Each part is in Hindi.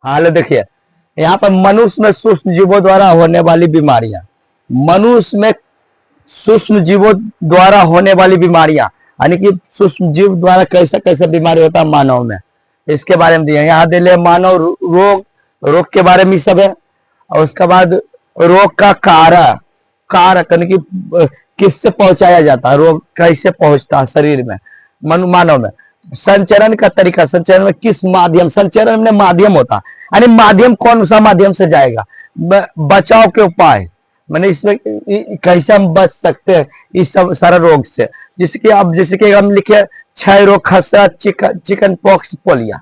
हाल देखिए, यहाँ पर मनुष्य में सूक्ष्म जीवों द्वारा होने वाली बीमारियां, मनुष्य में सूक्ष्म जीवों द्वारा होने वाली बीमारियां, यानी कि सूक्ष्म जीव द्वारा कैसे कैसे बीमारी होता है मानव में, इसके बारे में दिया। यहाँ दे ले मानव रोग, रोग के बारे में सब है। और उसके बाद रोग का कारक, कारक यानी कि किससे पहुंचाया जाता है, रोग कैसे पहुंचता है शरीर में, मानव में। संचरण का तरीका, संचरण में किस माध्यम, संचरण में माध्यम होता है, यानी माध्यम कौन सा माध्यम से जाएगा, बचाव के उपाय, मैंने इसमें कैसे हम बच सकते हैं इस सब सारा रोग से। जैसे कि हम लिखे क्षय रोग, खसरा, चिकन पॉक्स, पोलिया,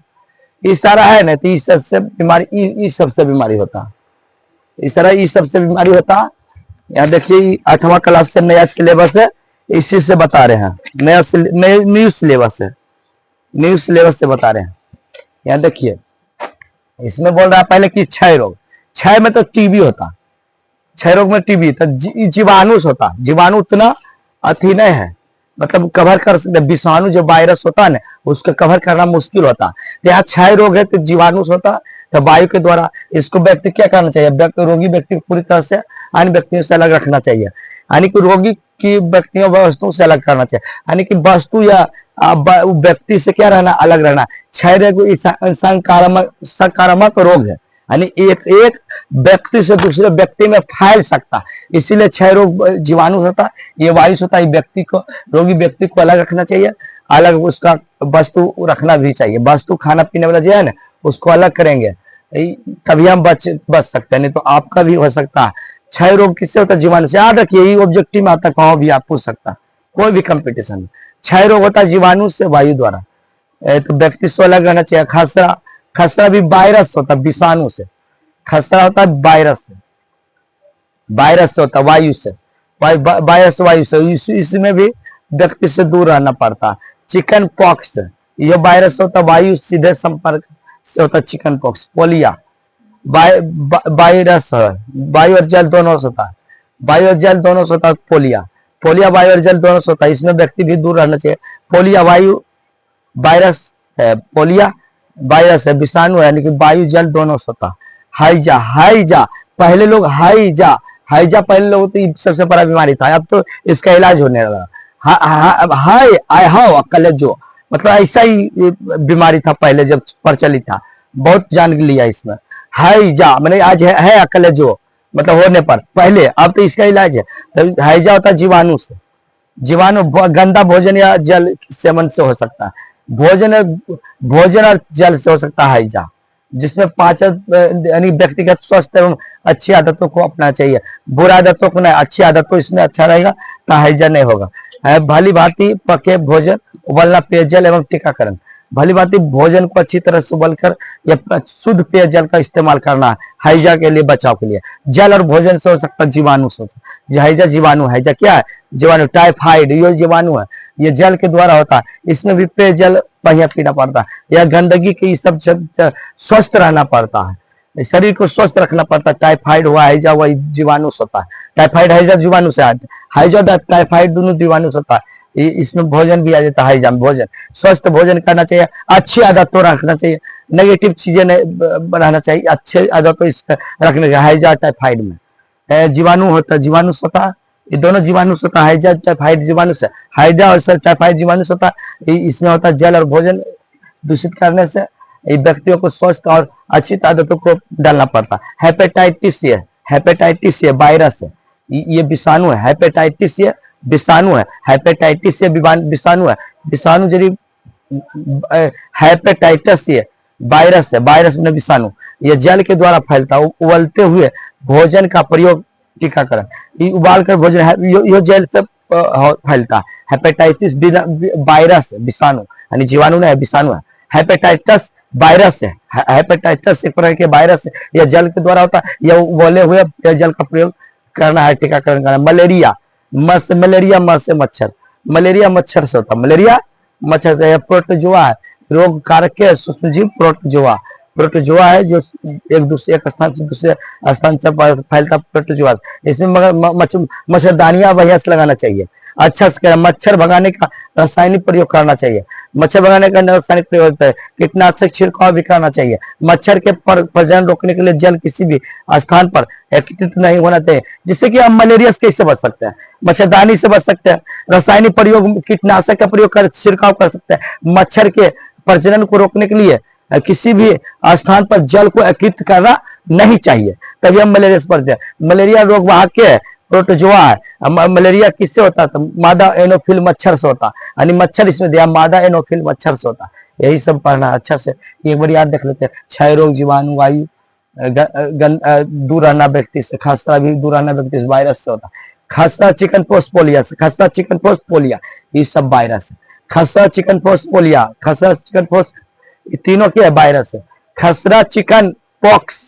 ये सारा है ना, तो इस सबसे बीमारी, इस सबसे बीमारी होता, इस तरह इस सबसे बीमारी होता। यहाँ देखिए 8वां क्लास से नया सिलेबस है, इसी से बता रहे हैं, न्यू सिलेबस है, न्यू सिलेबस से बता रहे हैं। यहाँ देखिए इसमें बोल रहा है पहले कि क्षय रोग, क्षय में तो टीबी होता, क्षय रोग में टीबी तो जीवाणु होता, जीवाणु उतना अति नहीं है, मतलब कवर कर सकते, विषाणु जो वायरस होता है ना उसको कवर करना मुश्किल होता। यहाँ क्षय रोग है तो जीवाणु होता, तो वायु के द्वारा इसको व्यक्ति क्या करना चाहिए, रोगी व्यक्ति को पूरी तरह से अन्य व्यक्तियों से अलग रखना चाहिए, यानी कि रोगी की व्यक्तियों वस्तुओं से अलग करना चाहिए, यानी कि वस्तु या व्यक्ति से क्या रहना, अलग रहना। क्षय रोग संक्रामक रोग है, यानी एक व्यक्ति से दूसरे व्यक्ति में फैल सकता, इसीलिए क्षय रोग जीवाणु होता, ये वायरस होता है। व्यक्ति को, रोगी व्यक्ति को अलग रखना चाहिए, अलग उसका वस्तु रखना भी चाहिए, वस्तु खाना पीने वाला जो है ना उसको अलग करेंगे तभी हम बच सकते हैं, नहीं तो आपका भी हो सकता है। क्षय रोग किससे होता है, जीवाणु से। याद रखिए यही ऑब्जेक्टिव में आता, कहीं भी आप पूछ सकता, कोई भी कंपटीशन में। क्षय रोग होता है जीवाणु से, वायु द्वारा, तो व्यक्ति से अलग रहना चाहिए। खसरा, खसरा भी वायरस होता है, विषाणु से, खसरा होता है वायरस से, वायरस से होता है, वायु से, वायरस वायु से, इसमें भी व्यक्ति से दूर रहना पड़ता। चिकन पॉक्स, यह वायरस होता है, वायु सीधे संपर्क से होता है चिकन पॉक्स। पोलिया वायरस है, वायु और जल दोनों से होता है, वायु और जल दोनों से होता है पोलिया, पोलिया वायु और जल दोनों से होता है, इसमें व्यक्ति भी दूर रहना चाहिए। पोलिया वायु वायरस है, पोलिया वायरस है, विषाणु है, यानी कि वायु जल दोनों से होता है। हाइजा, हाइजा पहले लोग हाइजा, हाइजा पहले लोग तो सबसे बड़ा बीमारी था, अब तो इसका इलाज होने लगा। हाय आई हाउ कलेजो, मतलब ऐसा ही बीमारी था पहले जब प्रचलित था, बहुत जान लिया इसमें। हाइजा मैंने आज है कलेजो, मतलब होने पर पहले, अब तो इसका इलाज है। तो हाइजा होता है जीवाणु से, जीवाणु गंदा भोजन या जल सेवन से हो सकता है, भोजन और जल से हो सकता है हाइजा, जिसमें पाचन यानी व्यक्तिगत स्वस्थ एवं अच्छी आदतों को अपनाना चाहिए, बुरा आदतों को नहीं, अच्छी आदत को इसमें अच्छा रहेगा तो हाइजा नहीं होगा। भली भांति पके भोजन, उबलना पेयजल एवं टीकाकरण, भली भांति भोजन को अच्छी तरह से उबलकर या शुद्ध पेयजल का इस्तेमाल करना है हाइजा के लिए, बचाव के लिए। जल और भोजन से हो सकता है जीवाणु से, हाइजा जीवाणु, हाइजा क्या है, जीवाणु। टाइफाइड ये जीवाणु है, ये जल के द्वारा होता है, इसमें भी पेयजल बढ़िया पीना पड़ता है, या गंदगी के सब स्वस्थ रहना पड़ता है, शरीर को स्वस्थ रखना पड़ता है। टाइफाइड हुआ, हाइजा हुआ, जीवाणु से होता है। टाइफाइड हाइजा जीवाणु से, हाइजा टाइफाइड दोनों जीवाणु से होता है। इसमें भोजन भी आ जाता है, हाइजा में भोजन, स्वस्थ भोजन करना चाहिए, अच्छी आदतों रखना चाहिए, नेगेटिव चीजें नहीं बनाना चाहिए, अच्छे आदतों रखना चाहिए। हाइजा टाइफाइड में जीवाणु होता है, जीवाणु से होता है, ये दोनों जीवाणु से होता है, हाइजा टाइफाइड जीवाणु से, हाइजा और टाइफाइड जीवाणु से होता है। इसमें होता है जल और भोजन दूषित करने से व्यक्तियों को स्वस्थ और अच्छी आदतों को डालना पड़ता है। हेपेटाइटिस ये, हेपेटाइटिस ये वायरस है, ये विषाणु है, हेपेटाइटिस ये विषाणु है, हेपेटाइटिस ये विषाणु है, विषाणु जरी हेपेटाइटिस ये वायरस है, वायरस में विषाणु, ये जल के द्वारा फैलता है। उबलते हुए भोजन का प्रयोग, टीकाकरण, ये उबाल कर भोजन है, ये जल से फैलता है। हेपेटाइटिस वायरस है, विषाणु यानी जीवाणु नहीं है, विषाणु है। हेपेटाइटिस वायरस है, हेपेटाइटिस एक प्रकार के वायरस है, यह जल के द्वारा होता है, यह उबले हुए जल का प्रयोग करना है, टीकाकरण करना। मलेरिया, मलेरिया से मच्छर, मलेरिया मच्छर से होता है, मलेरिया मच्छर से। प्रोटोजोआ है, रोग कारक के सूक्ष्म जीव प्रोटोजोआ, प्रोटोजोआ है जो एक स्थान से दूसरे स्थान से फैलता प्रोटोजोआ। इसमें मगर मच्छरदानियां बढ़िया से लगाना चाहिए, अच्छा से मच्छर भगाने का रासायनिक प्रयोग करना चाहिए, मच्छर भगाने का रासायनिक प्रयोग होता है, कीटनाशक छिड़काव भी करना चाहिए। मच्छर के प्रजनन रोकने के लिए जल किसी भी स्थान पर एकत्रित नहीं होना चाहिए, जिससे कि हम मलेरिया से कैसे बच सकते हैं, मच्छरदानी से बच सकते हैं, रासायनिक प्रयोग कीटनाशक का प्रयोग कर छिड़काव कर सकते हैं। मच्छर के प्रजनन को रोकने के लिए किसी भी स्थान पर जल को एकत्रित करना नहीं चाहिए, तभी हम मलेरिया से बचते हैं। मलेरिया रोग वाहक है प्रोटोजोआ है। मलेरिया किससे होता था? मादा एनोफिल मच्छर से होता, यानी मच्छर इसमें दिया मादा एनोफिल मच्छर से होता। यही सब पढ़ना अच्छा से, एक बार याद रख लेते हैं। क्षय रोग, जीवाणु, वायु दूर रहना व्यक्ति से, खसरा भी दूर रहना व्यक्ति से वायरस से होता। खसरा, चिकन पॉक्स, पोलिया से, खसरा, चिकन पॉक्स, पोलिया, ये सब वायरस है। खसरा, चिकन पॉक्स, पोलिया, खसरा, चिकन पॉक्स, तीनों के वायरस है। खसरा, चिकन पॉक्स,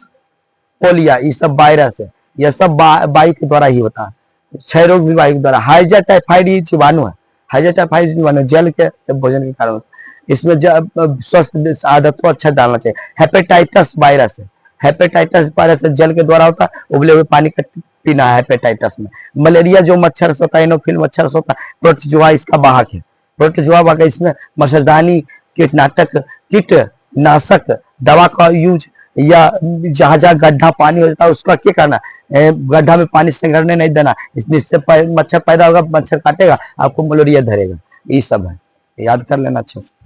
पोलिया, ये सब वायरस है। यह सब वायु के द्वारा ही होता है। क्षय रोग भी वायु के द्वारा। हाइजा टाइफाइड ये जीवाणु है, हाइजा टाइफाइड जीवाणु जल के भोजन के कारण। इसमें स्वस्थ आदतों अच्छा डालना चाहिए। हेपेटाइटिस वायरस है, हेपेटाइटिस वायरस जल के द्वारा होता है, उबले हुए पानी का पीना है हेपेटाइटिस में। मलेरिया जो मच्छर से होता है, एनोफिल मच्छर से होता है, प्रोटोजोआ इसका वाहक है। प्रोटोजोआ वाहक, इसमें मच्छरदानी, कीटनाशक दवा का यूज, या जहां जहां गड्ढा पानी हो जाता है उसका क्या करना, गड्ढा में पानी संग्रहण नहीं देना, इससे मच्छर पैदा होगा, मच्छर काटेगा, आपको मलेरिया धरेगा। ये सब है, याद कर लेना अच्छे से।